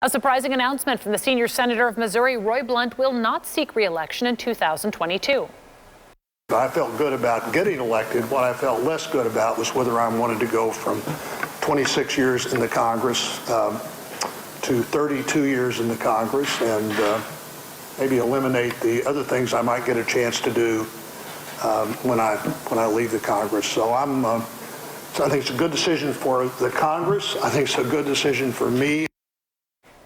A surprising announcement from the senior senator of Missouri, Roy Blunt, will not seek re-election in 2022. I felt good about getting elected. What I felt less good about was whether I wanted to go from 26 years in the Congress to 32 years in the Congress and maybe eliminate the other things I might get a chance to do when I leave the Congress. So I think it's a good decision for the Congress. I think it's a good decision for me.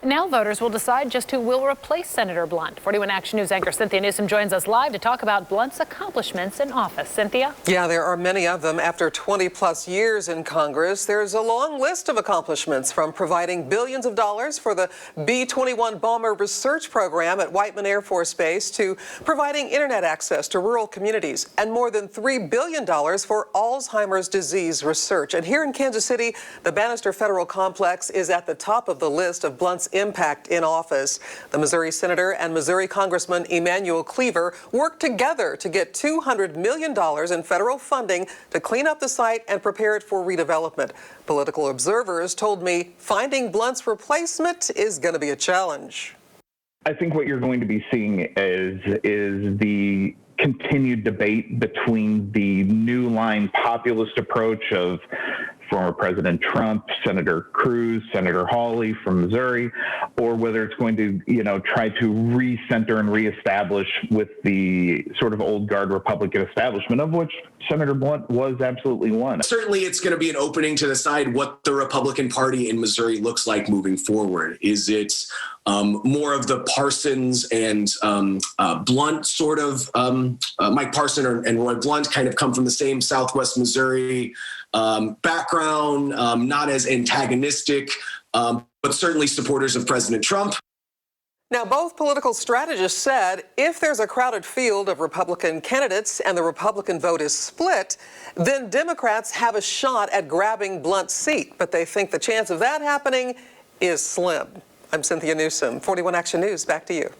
Now voters will decide just who will replace Senator Blunt. 41 Action News anchor Cynthia Newsom joins us live to talk about Blunt's accomplishments in office. Cynthia? Yeah, there are many of them. After 20-plus years in Congress, there's a long list of accomplishments, from providing billions of dollars for the B-21 bomber research program at Whiteman Air Force Base to providing internet access to rural communities, and more than $3 billion for Alzheimer's disease research. And here in Kansas City, the Bannister Federal Complex is at the top of the list of Blunt's impact in office. The Missouri Senator and Missouri Congressman Emanuel Cleaver worked together to get $200 million in federal funding to clean up the site and prepare it for redevelopment. Political observers told me finding Blunt's replacement is going to be a challenge. I think what you're going to be seeing is the continued debate between the new line populist approach of former President Trump, Senator Cruz, Senator Hawley from Missouri, or whether it's going to, try to recenter and reestablish with the sort of old guard Republican establishment, of which Senator Blunt was absolutely one. Certainly, it's going to be an opening to decide what the Republican Party in Missouri looks like moving forward. Is it more of the Parsons and Blunt sort of, Mike Parson and Roy Blunt kind of come from the same Southwest Missouri background, not as antagonistic, but certainly supporters of President Trump. Now, both political strategists said if there's a crowded field of Republican candidates and the Republican vote is split, then Democrats have a shot at grabbing Blunt's seat. But they think the chance of that happening is slim. I'm Cynthia Newsom, 41 Action News. Back to you.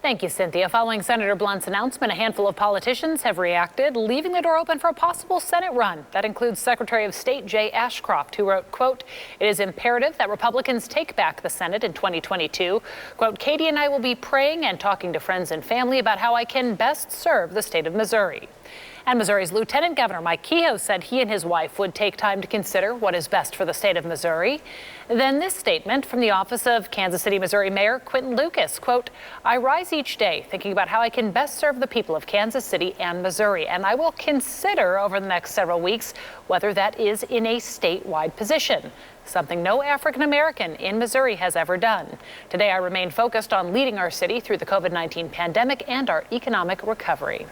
Thank you, Cynthia. Following Senator Blunt's announcement, a handful of politicians have reacted, leaving the door open for a possible Senate run. That includes Secretary of State Jay Ashcroft, who wrote, quote, "It is imperative that Republicans take back the Senate in 2022. Quote, Katie and I will be praying and talking to friends and family about how I can best serve the state of Missouri." And Missouri's Lieutenant Governor Mike Kehoe said he and his wife would take time to consider what is best for the state of Missouri. Then this statement from the office of Kansas City, Missouri Mayor Quentin Lucas, quote, "I rise each day thinking about how I can best serve the people of Kansas City and Missouri, and I will consider over the next several weeks whether that is in a statewide position, something no African American in Missouri has ever done. Today I remain focused on leading our city through the COVID-19 pandemic and our economic recovery."